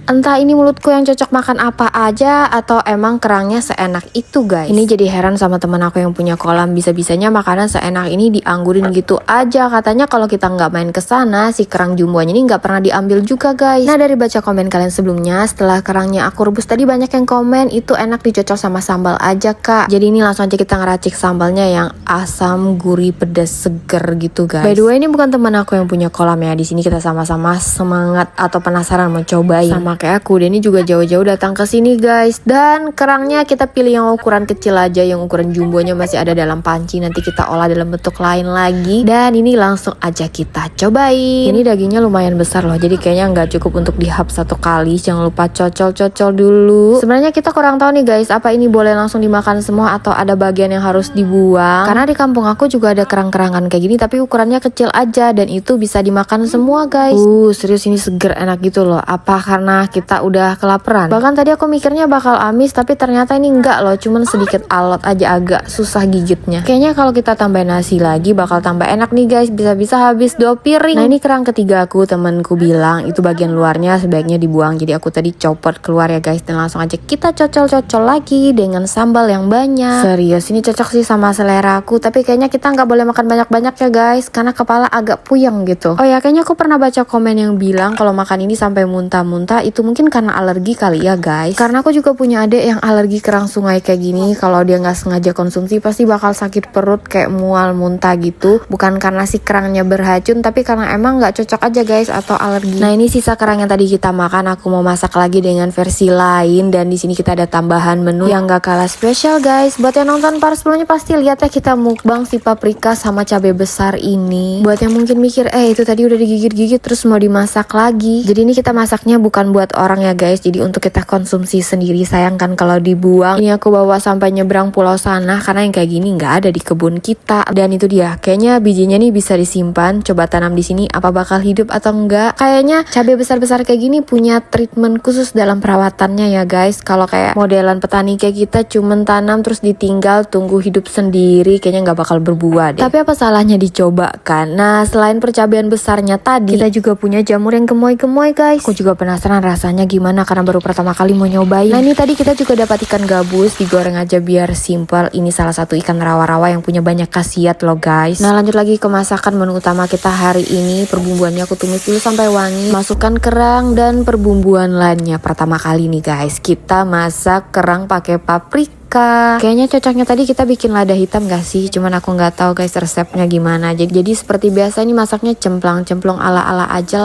Entah ini mulutku yang cocok makan apa aja atau emang kerangnya seenak itu guys. Ini jadi heran sama teman aku yang punya kolam, bisa-bisanya makanan seenak ini dianggurin gitu aja. Katanya kalau kita nggak main ke sana, si kerang jumbonya ini nggak pernah diambil juga guys. Nah dari baca komen kalian sebelumnya, setelah kerangnya aku rebus tadi banyak yang komen itu enak dicocol sama sambal aja kak. Jadi ini langsung aja kita ngeracik sambalnya yang asam, gurih, pedas, seger gitu guys. By the way ini bukan teman aku yang punya kolam ya. Di sini kita sama-sama semangat atau penasaran mau cobain. Sama kayak aku, dia ini juga jauh-jauh datang ke sini guys. Dan kerangnya kita pilih yang ukuran kecil aja, yang ukuran jumbonya masih ada dalam panci. Nanti kita olah dalam bentuk lain lagi. Dan ini langsung aja kita cobain. Ini dagingnya lumayan besar loh, jadi kayaknya nggak cukup untuk dihap satu kali. Jangan lupa cocol-cocol dulu. Sebenarnya kita kurang tahu nih guys, apa ini boleh langsung dimakan semua atau ada bagian yang harus dibuang. Karena di kampung aku juga ada kerang-kerangan kayak gini, tapi ukurannya kecil aja dan itu bisa dimakan semua guys. Serius ini seger enak gitu loh. Apa karena kita udah kelaparan? Bahkan tadi aku mikirnya bakal amis, tapi ternyata ini enggak loh, cuman sedikit alot aja, agak susah gigitnya. Kayaknya kalau kita tambah nasi lagi bakal tambah enak nih guys, bisa-bisa habis 2 piring. Nah ini kerang ketiga aku, temanku bilang itu bagian luarnya sebaiknya dibuang, jadi aku tadi copot keluar ya guys, dan langsung aja kita cocol-cocol lagi dengan sambal yang banyak. Serius ini cocok sih sama selera aku, tapi kayaknya kita nggak boleh makan banyak-banyak ya guys, karena kepala agak puyeng gitu. Oh ya, kayaknya aku pernah baca komen yang bilang kalau makan ini sampai muntah-muntah itu mungkin karena alergi kali ya guys. Karena aku juga punya adik yang alergi kerang sungai kayak gini, kalau dia nggak sengaja konsumsi pasti bakal sakit perut kayak mual muntah gitu. Bukan karena si kerangnya beracun, tapi karena emang nggak cocok aja guys atau alergi. Nah ini sisa kerang yang tadi kita makan, aku mau masak lagi dengan versi lain, dan di sini kita ada tambahan menu yang nggak kalah spesial guys. Buat yang nonton part sebelumnya pasti lihat ya, kita mukbang si paprika sama cabai besar ini. Buat yang mungkin mikir itu tadi udah digigit-gigit terus mau dimasak lagi, jadi ini kita masaknya bukan buat orang ya guys, jadi untuk kita konsumsi sendiri. Sayang kan kalau dibuang. Ini aku bawa sampai nyebrang pulau sana karena yang kayak gini nggak ada di kebun kita. Dan itu dia, kayaknya bijinya nih bisa disimpan. Coba tanam di sini, apa bakal hidup atau enggak? Kayaknya cabai besar-besar kayak gini punya treatment khusus dalam perawatannya ya guys. Kalau kayak modelan petani kayak kita cuman tanam terus ditinggal tunggu hidup sendiri, kayaknya nggak bakal berbuah deh. Tapi apa salahnya dicoba kan? Nah selain percabean besarnya tadi, kita juga punya jamur yang gemoy-gemoy guys. Aku juga penasaran rasanya gimana karena baru pertama kali mau nyobain. Nah ini tadi kita juga dapat ikan gabus, digoreng aja biar simple. Ini salah satu ikan rawa-rawa yang punya banyak khasiat loh guys. Nah lanjut lagi ke masakan menu utama kita hari ini. Perbumbuannya aku tumis dulu sampai wangi, masukkan kerang dan perbumbuan lainnya. Pertama kali nih guys, kita masak kerang pakai paprika. Kayaknya cocoknya tadi kita bikin lada hitam gak sih? Cuman aku nggak tahu guys resepnya gimana. Jadi seperti biasa ini masaknya cemplang-cemplung ala-ala aja.